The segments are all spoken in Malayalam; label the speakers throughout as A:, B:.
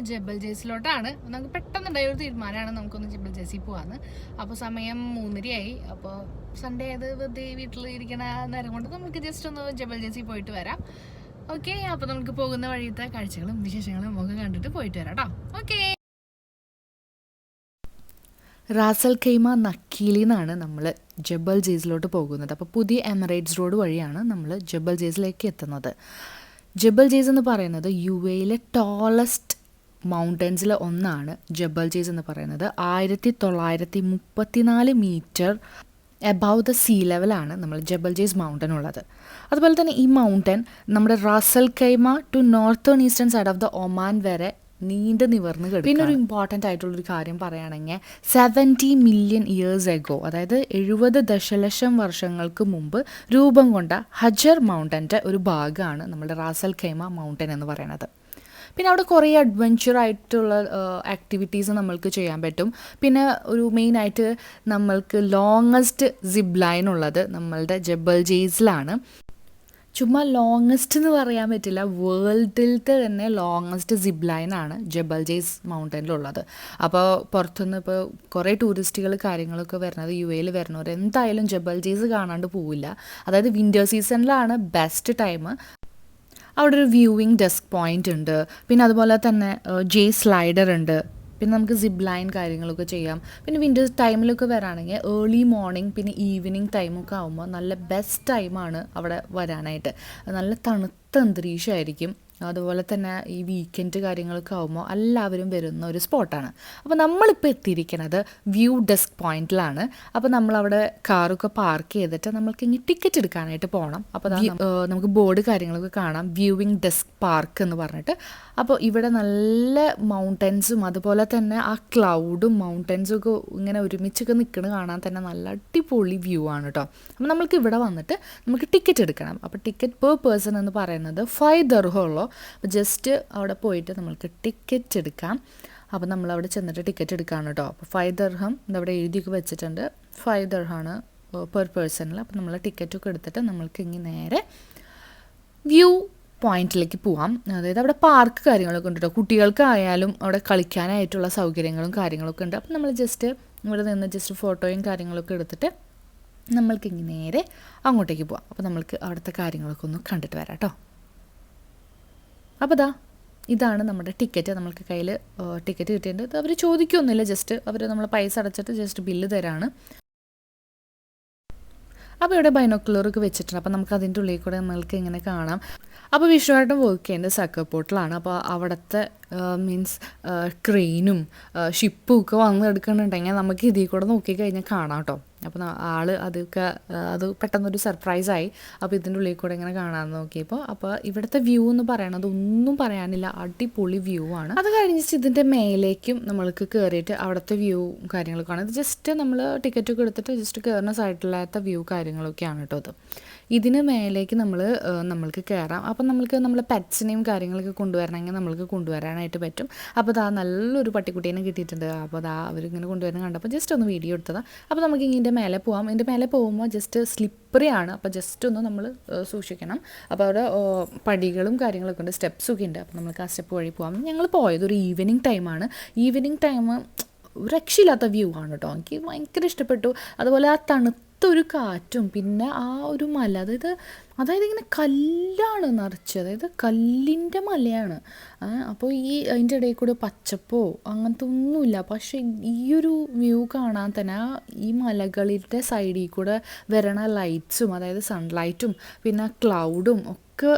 A: ജബൽ ജയ്സിലോട്ടാണ്. നമുക്ക് പെട്ടെന്നുണ്ടായ ഒരു തീരുമാനമാണ് നമുക്കൊന്ന് ജബൽ ജയ്സിൽ പോവാന്ന്. അപ്പോൾ സമയം 3:30 അപ്പോൾ സൺഡേ ആയത് വെറുതെ വീട്ടിൽ ഇരിക്കണ നേരം കൊണ്ട് നമുക്ക് ജസ്റ്റ് ഒന്ന് ജബൽ ജയ്സിൽ പോയിട്ട് വരാം. ഓക്കെ, അപ്പോൾ നമുക്ക് പോകുന്ന വഴിയത്തെ കാഴ്ചകളും വിശേഷങ്ങളും നമുക്ക് കണ്ടിട്ട് പോയിട്ട് വരാം കേട്ടോ. ഓക്കെ. റാസൽ ഖൈമ നക്കീലിൽ നിന്നാണ് നമ്മൾ ജബൽ ജയ്സിലോട്ട് പോകുന്നത്. അപ്പോൾ പുതിയ എമിറേറ്റ്സ് റോഡ് വഴിയാണ് നമ്മൾ ജബൽ ജയ്സിലേക്ക് എത്തുന്നത്. ജബൽ ജയ്സ് എന്ന് പറയുന്നത് UAE ടോളസ്റ്റ് മൗണ്ടൻസിൽ ഒന്നാണ് ജബൽ ജയ്സ് എന്ന് പറയുന്നത്. 1934 മീറ്റർ എബവ് ദ സീ ലെവലാണ് നമ്മൾ ജബൽ ജയ്സ് മൗണ്ടൻ ഉള്ളത്. അതുപോലെ തന്നെ ഈ മൗണ്ടൻ നമ്മുടെ Ras Al Khaimah to northern eastern side of the Oman വരെ നീണ്ടു നിവർന്ന് കിടക്കും. പിന്നെ ഒരു ഇമ്പോർട്ടൻ്റ് ആയിട്ടുള്ളൊരു കാര്യം പറയുകയാണെങ്കിൽ 70 മില്യൺ ഇയേഴ്സ് എഗോ, അതായത് 70 ദശലക്ഷം വർഷങ്ങൾക്ക് മുമ്പ് രൂപം കൊണ്ട ഹജർ മൗണ്ടൻ്റെ ഒരു ഭാഗമാണ് നമ്മുടെ റാസൽ ഖൈമ മൗണ്ടൻ എന്ന് പറയുന്നത്. പിന്നെ അവിടെ കുറേ അഡ്വഞ്ചർ ആയിട്ടുള്ള ആക്ടിവിറ്റീസ് നമ്മൾക്ക് ചെയ്യാൻ പറ്റും. പിന്നെ ഒരു മെയിനായിട്ട് നമ്മൾക്ക് ലോങ്ങസ്റ്റ് സിപ്പ് ലൈൻ ഉള്ളത് നമ്മളുടെ ജബൽ ജയ്സിലാണ്. ചുമ്മാ ലോങ്ങസ്റ്റ് എന്ന് പറയാൻ പറ്റില്ല, വേൾഡിലത്തെ തന്നെ ലോങ്ങസ്റ്റ് സിപ്പ് ലൈനാണ് ജബൽ ജയ്സ് മൗണ്ടനിലുള്ളത്. അപ്പോൾ പുറത്തുനിന്ന് ഇപ്പോൾ കുറേ ടൂറിസ്റ്റുകൾ കാര്യങ്ങളൊക്കെ വരുന്നത് UAE വരുന്നവർ എന്തായാലും ജബൽ ജയ്സ് കാണാണ്ട് പോവില്ല. അതായത് വിൻ്റർ സീസണിലാണ് ബെസ്റ്റ് ടൈം. അവിടെ ഒരു വ്യൂവിങ് ഡെസ്ക് പോയിൻ്റ് ഉണ്ട്. പിന്നെ അതുപോലെ തന്നെ ജയ് സ്ലൈഡർ ഉണ്ട്. പിന്നെ നമുക്ക് സിപ്പ് ലൈൻ കാര്യങ്ങളൊക്കെ ചെയ്യാം. പിന്നെ വിൻ്റർ ടൈമിലൊക്കെ വരാണെങ്കിൽ ഏർലി മോർണിംഗ് പിന്നെ ഈവനിങ് ടൈമൊക്കെ ആകുമ്പോൾ നല്ല ബെസ്റ്റ് ടൈമാണ് അവിടെ വരാനായിട്ട്. നല്ല തണുത്ത അന്തരീക്ഷമായിരിക്കും. അതുപോലെ തന്നെ ഈ വീക്കെൻഡ് കാര്യങ്ങളൊക്കെ ആകുമ്പോൾ എല്ലാവരും വരുന്ന ഒരു സ്പോട്ടാണ്. അപ്പോൾ നമ്മളിപ്പോൾ എത്തിയിരിക്കുന്നത് വ്യൂ ഡെസ്ക് പോയിന്റിലാണ്. അപ്പോൾ നമ്മളവിടെ കാറൊക്കെ പാർക്ക് ചെയ്തിട്ട് നമ്മൾക്ക് ഇനി ടിക്കറ്റ് എടുക്കാനായിട്ട് പോകണം. അപ്പോൾ നമുക്ക് ബോർഡ് കാര്യങ്ങളൊക്കെ കാണാം, വ്യൂവിങ് ഡെസ്ക് പാർക്ക് എന്ന് പറഞ്ഞിട്ട്. അപ്പോൾ ഇവിടെ നല്ല മൗണ്ടൻസും അതുപോലെ തന്നെ ആ ക്ലൗഡും മൗണ്ടൻസും ഒക്കെ ഇങ്ങനെ ഒരുമിച്ചൊക്കെ നിൽക്കുന്നത് കാണാൻ തന്നെ നല്ല അടിപൊളി വ്യൂ ആണ് കേട്ടോ. അപ്പോൾ നമ്മൾക്ക് ഇവിടെ വന്നിട്ട് നമുക്ക് ടിക്കറ്റ് എടുക്കണം. അപ്പോൾ ടിക്കറ്റ് പെർ പേഴ്സൺ എന്ന് പറയുന്നത് 5 ദിർഹമുള്ളൂ. അപ്പോൾ ജസ്റ്റ് അവിടെ പോയിട്ട് നമ്മൾക്ക് ടിക്കറ്റ് എടുക്കാം. അപ്പോൾ നമ്മളവിടെ ചെന്നിട്ട് ടിക്കറ്റ് എടുക്കുകയാണ് കേട്ടോ. അപ്പോൾ 5 ദിർഹം ഇതവിടെ എഴുതിയൊക്കെ വെച്ചിട്ടുണ്ട്. 5 ദിർഹമാണ് പെർ പേഴ്സണിൽ. അപ്പോൾ നമ്മൾ ടിക്കറ്റൊക്കെ എടുത്തിട്ട് നമ്മൾക്ക് ഇങ്ങനെ നേരെ വ്യൂ പോയിന്റിലേക്ക് പോവാം. അതായത് അവിടെ പാർക്ക് കാര്യങ്ങളൊക്കെ ഉണ്ട് കേട്ടോ. കുട്ടികൾക്കായാലും അവിടെ കളിക്കാനായിട്ടുള്ള സൗകര്യങ്ങളും കാര്യങ്ങളൊക്കെ ഉണ്ട്. അപ്പോൾ നമ്മൾ ജസ്റ്റ് ഇവിടെ നിന്ന് ജസ്റ്റ് ഫോട്ടോയും കാര്യങ്ങളൊക്കെ എടുത്തിട്ട് നമ്മൾക്ക് ഇങ്ങനെ നേരെ അങ്ങോട്ടേക്ക് പോവാം. അപ്പോൾ നമ്മൾക്ക് അവിടുത്തെ കാര്യങ്ങളൊക്കെ ഒന്ന് കണ്ടിട്ട് വരാം കേട്ടോ. അപ്പോൾ ഇതാണ് നമ്മുടെ ടിക്കറ്റ്. നമ്മൾക്ക് കയ്യിൽ ടിക്കറ്റ് കിട്ടിയിട്ടുണ്ട്. അവർ ചോദിക്കൊന്നുമില്ല, ജസ്റ്റ് അവർ നമ്മൾ പൈസ അടച്ചിട്ട് ജസ്റ്റ് ബില്ല് തരാണ്. അപ്പോൾ ഇവിടെ ബൈനോക്കുലറൊക്കെ വെച്ചിട്ടുണ്ട്. അപ്പോൾ നമുക്ക് അതിൻ്റെ ഉള്ളിൽ കൂടെ നമ്മൾക്ക് ഇങ്ങനെ കാണാം. അപ്പോൾ വിഷുവായിട്ടും വർക്ക് ചെയ്യുന്നത് സക്കർ പോർട്ടിലാണ്. അപ്പോൾ അവിടുത്തെ മീൻസ് ക്രെയിനും ഷിപ്പും ഒക്കെ വന്ന് എടുക്കുന്നുണ്ടെങ്കിൽ നമുക്ക് ഇതിൽ കൂടെ നോക്കിക്കഴിഞ്ഞാൽ കാണാം കേട്ടോ. അപ്പോൾ അത് പെട്ടെന്നൊരു സർപ്രൈസായി. അപ്പോൾ ഇതിൻ്റെ ഉള്ളിൽ കൂടെ ഇങ്ങനെ കാണാമെന്ന് നോക്കിയപ്പോൾ അപ്പോൾ ഇവിടുത്തെ വ്യൂ എന്ന് പറയണത് ഒന്നും പറയാനില്ല, അടിപൊളി വ്യൂ ആണ്. അത് കഴിഞ്ഞിട്ട് ഇതിൻ്റെ മേലേക്കും നമ്മൾക്ക് കയറിയിട്ട് അവിടുത്തെ വ്യൂ കാര്യങ്ങളൊക്കെ ആണ്. ഇത് ജസ്റ്റ് നമ്മൾ ടിക്കറ്റൊക്കെ എടുത്തിട്ട് ജസ്റ്റ് കയറുന്ന സൈഡിലത്തെ വ്യൂ കാര്യങ്ങളൊക്കെയാണ് കേട്ടോ. ഇതിന് മേലേക്ക് നമ്മൾക്ക് കയറാം. അപ്പം നമ്മൾ പെറ്റ്സിനെയും കാര്യങ്ങളൊക്കെ കൊണ്ടുവരണമെങ്കിൽ നമ്മൾക്ക് കൊണ്ടുവരാനായിട്ട് പറ്റും. അപ്പോൾ നല്ലൊരു പട്ടിക്കുട്ടീനെ കിട്ടിയിട്ടുണ്ട്. അപ്പോൾ അവരിങ്ങനെ കൊണ്ടുവരുന്ന കണ്ടപ്പോൾ ജസ്റ്റ് ഒന്ന് വീഡിയോ എടുത്തതാണ്. അപ്പോൾ നമുക്ക് ഇതിൻ്റെ മേലെ പോകാം. ഇതിൻ്റെ മേലെ പോകുമ്പോൾ ജസ്റ്റ് സ്ലിപ്പറി ആണ്. അപ്പോൾ ജസ്റ്റ് ഒന്ന് നമ്മൾ സൂക്ഷിക്കണം. അപ്പോൾ അവിടെ പടികളും കാര്യങ്ങളൊക്കെ ഉണ്ട്, സ്റ്റെപ്സൊക്കെ ഉണ്ട്. അപ്പോൾ നമുക്ക് ആ സ്റ്റെപ്പ് വഴി പോകാം. ഞങ്ങൾ പോയത് ഒരു ഈവനിങ് ടൈമാണ്. ഈവനിങ് ടൈം രക്ഷയില്ലാത്ത വ്യൂ ആണ് കേട്ടോ. എനിക്ക് ഭയങ്കര ഇഷ്ടപ്പെട്ടു. അതുപോലെ ആ തണുത്തൊരു കാറ്റും പിന്നെ ആ ഒരു മല, അതായത് ഇങ്ങനെ കല്ലാണ് നിറച്ച്, അതായത് കല്ലിൻ്റെ മലയാണ്. അപ്പോൾ അതിൻ്റെ ഇടയിൽ കൂടെ പച്ചപ്പോ അങ്ങനത്തെ ഒന്നുമില്ല. പക്ഷേ ഈ ഒരു വ്യൂ കാണാൻ തന്നെ ഈ മലകളിൻ്റെ സൈഡിൽ കൂടെ വരണ ലൈറ്റ്സും, അതായത് സൺലൈറ്റും പിന്നെ ക്ലൗഡും ഒക്കെ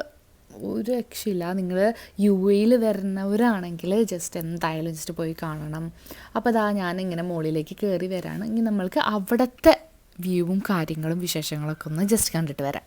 A: ഒരു രക്ഷയില്ല. നിങ്ങൾ UAE വരുന്നവരാണെങ്കിൽ ജസ്റ്റ് എന്തായാലും ജസ്റ്റ് പോയി കാണണം. അപ്പോൾ ഞാനിങ്ങനെ മുകളിലേക്ക് കയറി വരാണ്. ഇനി നമ്മൾക്ക് അവിടുത്തെ വ്യൂവും കാര്യങ്ങളും വിശേഷങ്ങളൊക്കെ ഒന്ന് ജസ്റ്റ് കണ്ടിട്ട് വരാം.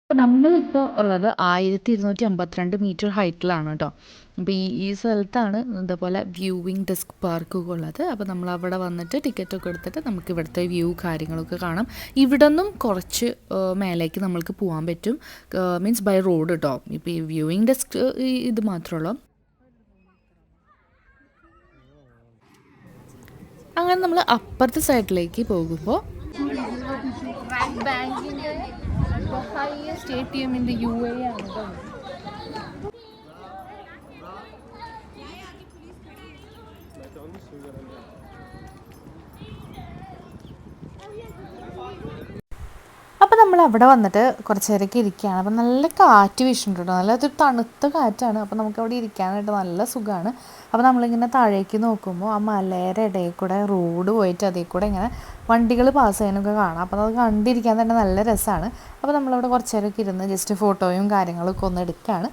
A: അപ്പോൾ നമ്മളിപ്പോൾ ഉള്ളത് 1252 ഹൈറ്റിലാണ് കേട്ടോ. അപ്പോൾ ഈ സ്ഥലത്താണ് ഇതേപോലെ വ്യൂവിങ് ഡെസ്ക് പാർക്കൊക്കെ ഉള്ളത്. അപ്പോൾ നമ്മൾ അവിടെ വന്നിട്ട് ടിക്കറ്റൊക്കെ എടുത്തിട്ട് നമുക്ക് ഇവിടുത്തെ വ്യൂ കാര്യങ്ങളൊക്കെ കാണാം. ഇവിടെ നിന്നും കുറച്ച് മേലേക്ക് നമ്മൾക്ക് പോകാൻ പറ്റും, മീൻസ് ബൈ റോഡ് കേട്ടോ. ഇപ്പോൾ ഈ വ്യൂവിങ് ഡെസ്ക് ഇത് മാത്രമുള്ളൂ. അങ്ങനെ നമ്മൾ അപ്പുറത്തെ സൈഡിലേക്ക് പോകുമ്പോൾ ബാങ്കിൻ്റെ highest ATM in the UAE ആണ് കേട്ടോ. അപ്പോൾ നമ്മൾ അവിടെ വന്നിട്ട് കുറച്ച് നേരമൊക്കെ ഇരിക്കുകയാണ്. അപ്പോൾ നല്ല കാറ്റ് വീശുന്നുണ്ട് കേട്ടോ, നല്ലൊരു തണുത്ത കാറ്റാണ്. അപ്പോൾ നമുക്ക് അവിടെ ഇരിക്കാനായിട്ട് നല്ല സുഖമാണ്. അപ്പോൾ നമ്മളിങ്ങനെ താഴേക്ക് നോക്കുമ്പോൾ ആ മലയുടെ ഇടയിൽ കൂടെ റോഡ് പോയിട്ട് അതിൽ കൂടെ ഇങ്ങനെ വണ്ടികൾ പാസ് ചെയ്യാനൊക്കെ കാണാം. അപ്പോൾ അത് കണ്ടിരിക്കാൻ തന്നെ നല്ല രസമാണ്. അപ്പോൾ നമ്മളവിടെ കുറച്ച് നേരമൊക്കെ ഇരുന്ന് ജസ്റ്റ് ഫോട്ടോയും കാര്യങ്ങളൊക്കെ ഒന്ന് എടുക്കുകയാണ്.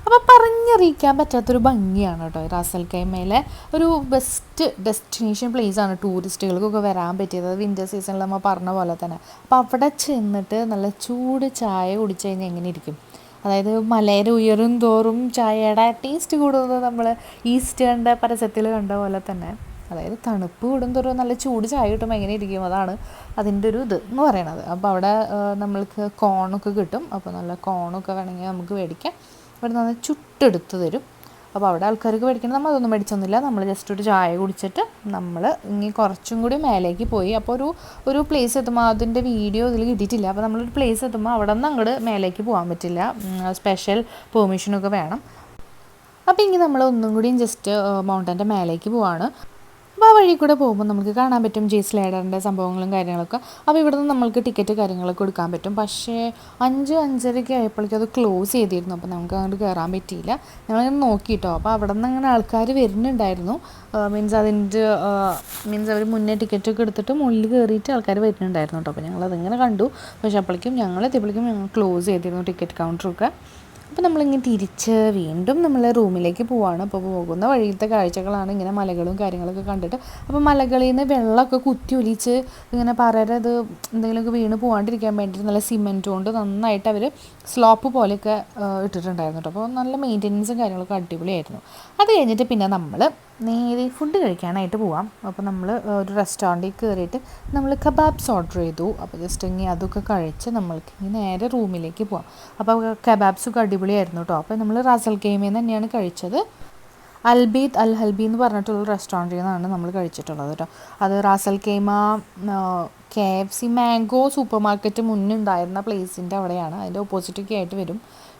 A: അപ്പോൾ പറഞ്ഞറിയിക്കാൻ പറ്റാത്തൊരു ഭംഗിയാണ് കേട്ടോ റാസൽ ഖൈമയിലെ ഒരു ബെസ്റ്റ് ഡെസ്റ്റിനേഷൻ പ്ലേസാണ് ടൂറിസ്റ്റുകൾക്കൊക്കെ വരാൻ പറ്റിയത്. വിൻ്റർ സീസണിൽ നമ്മൾ പറഞ്ഞ പോലെ തന്നെ. അപ്പോൾ അവിടെ ചെന്നിട്ട് നല്ല ചൂട് ചായ കുടിച്ചു കഴിഞ്ഞാൽ എങ്ങനെ ഇരിക്കും? അതായത് മലയുടെ ഉയരും തോറും ചായയുടെ ടേസ്റ്റ് കൂടുന്നത് നമ്മൾ ഈസ്റ്റേണിൻ്റെ പരസ്യത്തിൽ കണ്ട പോലെ തന്നെ. അതായത് തണുപ്പ് കൂടുന്തോറും നല്ല ചൂട് ചായ കിട്ടുമ്പോൾ എങ്ങനെ ഇരിക്കും, അതാണ് അതിൻ്റെ ഒരു ഇത് എന്ന് പറയണത്. അപ്പോൾ അവിടെ നമ്മൾക്ക് കോണൊക്കെ കിട്ടും. അപ്പോൾ നല്ല കോണൊക്കെ വേണമെങ്കിൽ നമുക്ക് മേടിക്കാം. അവിടെ നിന്ന് ചുട്ടെടുത്ത് തരും. അപ്പോൾ അവിടെ ആൾക്കാർക്ക് മേടിക്കണം, നമ്മൾ അതൊന്നും മേടിച്ചൊന്നുമില്ല. നമ്മൾ ജസ്റ്റ് ഒരു ചായ കുടിച്ചിട്ട് നമ്മൾ ഇനി കുറച്ചും കൂടി മേലേക്ക് പോയി. അപ്പോൾ ഒരു പ്ലേസ് എത്തുമ്പോൾ, അതിൻ്റെ വീഡിയോ ഇതിൽ കിട്ടിയിട്ടില്ല. അപ്പോൾ നമ്മളൊരു പ്ലേസ് എത്തുമ്പോൾ അവിടെ നിന്ന് അങ്ങോട്ട് മേലേക്ക് പോകാൻ പറ്റില്ല, സ്പെഷ്യൽ പെർമിഷനൊക്കെ വേണം. അപ്പോൾ ഇനി നമ്മൾ ഒന്നും കൂടിയും ജസ്റ്റ് മൗണ്ടൻ്റെ മേലേക്ക് പോവാണ്. അപ്പോൾ ആ വഴി കൂടെ പോകുമ്പോൾ നമുക്ക് കാണാൻ പറ്റും ജെ സ്ലൈഡറിൻ്റെ സംഭവങ്ങളും കാര്യങ്ങളൊക്കെ. അപ്പോൾ ഇവിടെ നിന്ന് നമ്മൾക്ക് ടിക്കറ്റ് കാര്യങ്ങളൊക്കെ കൊടുക്കാൻ പറ്റും. പക്ഷേ 5-5:30 ആയപ്പോഴേക്കും അത് ക്ലോസ് ചെയ്തിരുന്നു. അപ്പോൾ നമുക്ക് അങ്ങോട്ട് കയറാൻ പറ്റിയില്ല. ഞങ്ങളിങ്ങനെ നോക്കിയിട്ടോ. അപ്പോൾ അവിടെ നിന്ന് അങ്ങനെ ആൾക്കാർ വരുന്നുണ്ടായിരുന്നു. മീൻസ് അവർ മുന്നേ ടിക്കറ്റൊക്കെ എടുത്തിട്ട് മുകളിൽ കയറിയിട്ട് ആൾക്കാർ വരുന്നുണ്ടായിരുന്നു കേട്ടോ. അപ്പോൾ ഞങ്ങളതിങ്ങനെ കണ്ടു. പക്ഷേ അപ്പോഴേക്കും ഞങ്ങൾ ക്ലോസ് ചെയ്തിരുന്നു ടിക്കറ്റ് കൗണ്ടറൊക്കെ. അപ്പോൾ നമ്മളിങ്ങനെ തിരിച്ച് വീണ്ടും നമ്മൾ റൂമിലേക്ക് പോവാണ്. അപ്പോൾ പോകുന്ന വഴിയിലത്തെ കാഴ്ചകളാണ് ഇങ്ങനെ മലകളും കാര്യങ്ങളൊക്കെ കണ്ടിട്ട്. അപ്പോൾ മലകളിൽ നിന്ന് വെള്ളമൊക്കെ കുത്തി ഒലിച്ച് ഇങ്ങനെ പറയത് എന്തെങ്കിലുമൊക്കെ വീണ് പോകാണ്ടിരിക്കാൻ വേണ്ടിയിട്ട് നല്ല സിമെൻറ്റ് കൊണ്ട് നന്നായിട്ട് അവർ സ്ലോപ്പ് പോലെയൊക്കെ ഇട്ടിട്ടുണ്ടായിരുന്നു കേട്ടോ. അപ്പോൾ നല്ല മെയിൻ്റെനൻസും കാര്യങ്ങളൊക്കെ അടിപൊളിയായിരുന്നു. അത് കഴിഞ്ഞിട്ട് പിന്നെ നമ്മൾ നേരെ ഫുഡ് കഴിക്കാനായിട്ട് പോവാം. അപ്പോൾ നമ്മൾ ഒരു റെസ്റ്റോറൻറ്റിൽ കയറിയിട്ട് നമ്മൾ കബാബ്സ് ഓർഡർ ചെയ്തു. അപ്പോൾ ജസ്റ്റ് ഇങ്ങനെ അതൊക്കെ കഴിച്ച് നമ്മൾക്ക് ഇനി നേരെ റൂമിലേക്ക് പോവാം. അപ്പോൾ കബാബ്സൊക്കെ അടിപൊളിയായിരുന്നു കേട്ടോ. അപ്പോൾ നമ്മൾ റാസൽ ഖൈമയിൽ നിന്ന് തന്നെയാണ് കഴിച്ചത്. അൽബീദ് അൽ ഹൽബി എന്ന് പറഞ്ഞിട്ടുള്ള റെസ്റ്റോറൻറ്റിൽ നിന്നാണ് നമ്മൾ കഴിച്ചിട്ടുള്ളത് കേട്ടോ. അത് Ras Al Khaimah KFC Mango supermarket മുന്നുണ്ടായിരുന്ന പ്ലേസിൻ്റെ അവിടെയാണ്. അതിൻ്റെ ഓപ്പോസിറ്റൊക്കെ ആയിട്ട് വരും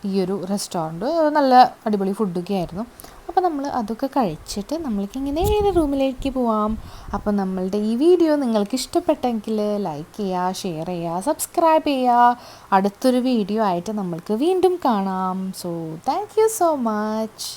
A: ഈ ഒരു റെസ്റ്റോറൻറ്റ്. നല്ല അടിപൊളി ഫുഡൊക്കെ ആയിരുന്നു. അപ്പോൾ നമ്മൾ അതൊക്കെ കഴിച്ചിട്ട് നമ്മൾക്ക് ഇങ്ങനെ റൂമിലേക്ക് പോവാം. അപ്പോൾ നമ്മളുടെ ഈ വീഡിയോ നിങ്ങൾക്ക് ഇഷ്ടപ്പെട്ടെങ്കിൽ ലൈക്ക് ചെയ്യുക, ഷെയർ ചെയ്യുക, സബ്സ്ക്രൈബ് ചെയ്യുക. അടുത്തൊരു വീഡിയോ ആയിട്ട് നമ്മൾക്ക് വീണ്ടും കാണാം. So thank you so much.